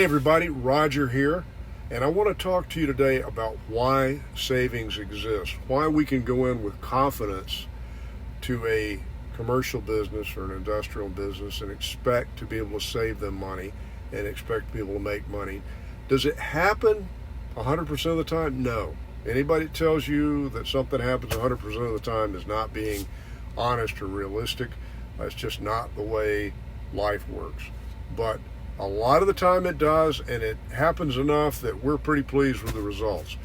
Hey everybody, Roger here, and I want to talk to you today about why savings exist, why we can go in with confidence to a commercial business or an industrial business and expect to be able to save them money and expect to be able to make money. Does it happen 100% of the time? No. Anybody that tells you that something happens 100% of the time is not being honest or realistic. It's just not the way life works. But a lot of the time it does, and it happens enough that we're pretty pleased with the results.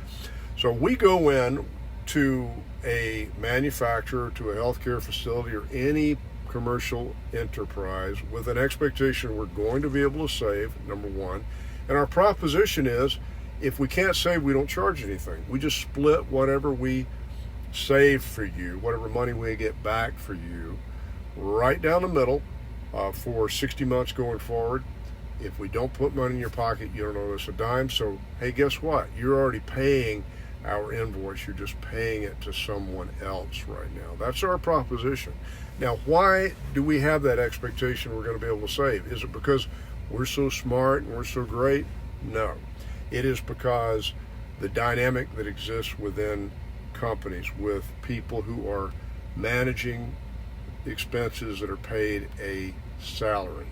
So we go in to a manufacturer, to a healthcare facility, or any commercial enterprise with an expectation we're going to be able to save, number one. And our proposition is, if we can't save, we don't charge anything. We just split whatever we save for you, whatever money we get back for you, right down the middle for 60 months going forward. If we don't put money in your pocket, you don't owe us a dime. So, hey, guess what? You're already paying our invoice. You're just paying it to someone else right now. That's our proposition. Now, why do we have that expectation we're going to be able to save? Is it because we're so smart and we're so great? No. It is because the dynamic that exists within companies with people who are managing expenses that are paid a salary.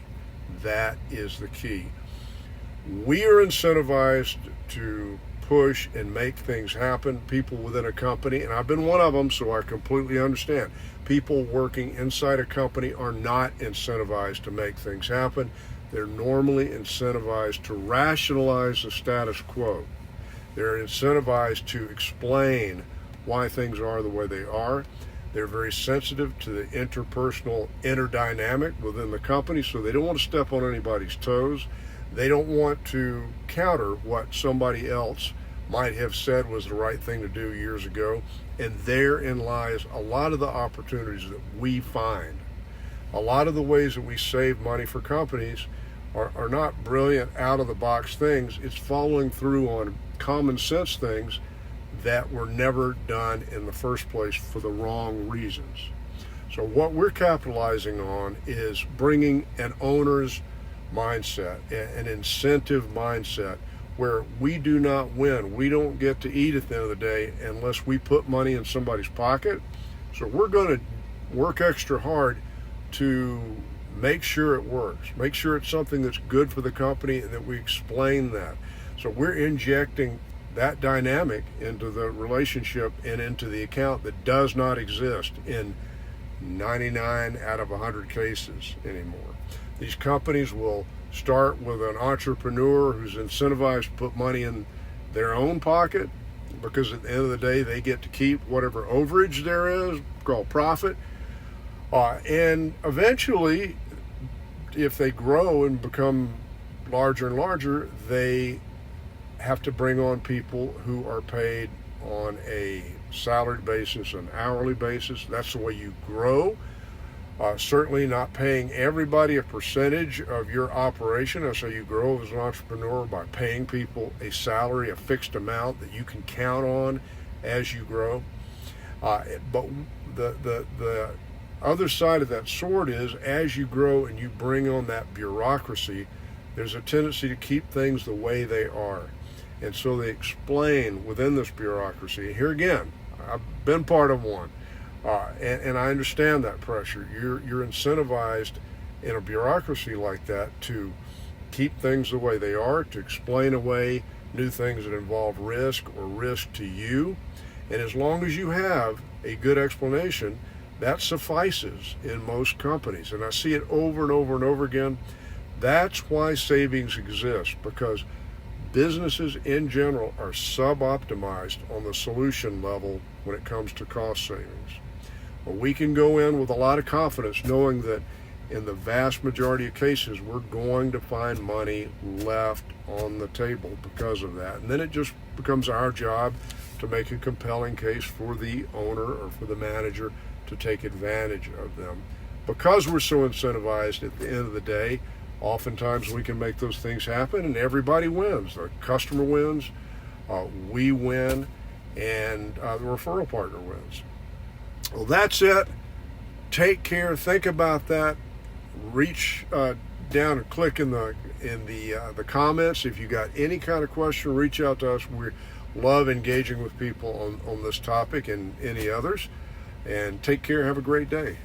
That is the key. We are incentivized to push and make things happen. People within a company, and I've been one of them, so I completely understand. People working inside a company are not incentivized to make things happen. They're normally incentivized to rationalize the status quo. They're incentivized to explain why things are the way they are. They're very sensitive to the interpersonal interdynamic within the company, so they don't want to step on anybody's toes. They don't want to counter what somebody else might have said was the right thing to do years ago. And therein lies a lot of the opportunities that we find. A lot of the ways that we save money for companies are not brilliant out-of-the-box things. It's following through on common sense things that were never done in the first place for the wrong reasons. So what we're capitalizing on is bringing an owner's mindset, an incentive mindset, where we do not win. We don't get to eat at the end of the day unless we put money in somebody's pocket. So we're going to work extra hard to make sure it works, make sure it's something that's good for the company, and that we explain that. So we're injecting that dynamic into the relationship and into the account that does not exist in 99 out of 100 cases anymore. These companies will start with an entrepreneur who's incentivized to put money in their own pocket, because at the end of the day they get to keep whatever overage there is, called profit. And eventually, if they grow and become larger and larger, they have to bring on people who are paid on a salaried basis, an hourly basis. That's the way you grow. Certainly not paying everybody a percentage of your operation. That's how you grow as an entrepreneur, by paying people a salary, a fixed amount that you can count on as you grow. But the other side of that sword is, as you grow and you bring on that bureaucracy, there's a tendency to keep things the way they are. And so they explain within this bureaucracy. Here again, I've been part of one, and I understand that pressure. You're incentivized in a bureaucracy like that to keep things the way they are, to explain away new things that involve risk or risk to you. And as long as you have a good explanation, that suffices in most companies. And I see it over and over and over again. That's why savings exist, because businesses in general are sub-optimized on the solution level when it comes to cost savings. Well, we can go in with a lot of confidence knowing that in the vast majority of cases we're going to find money left on the table because of that. And then it just becomes our job to make a compelling case for the owner or for the manager to take advantage of them. Because we're so incentivized, at the end of the day, oftentimes we can make those things happen and everybody wins. The customer wins, we win, and the referral partner wins. Well, that's it. Take care. Think about that. Reach down and click in in the comments. If you got any kind of question, reach out to us. We love engaging with people on this topic and any others. And take care. Have a great day.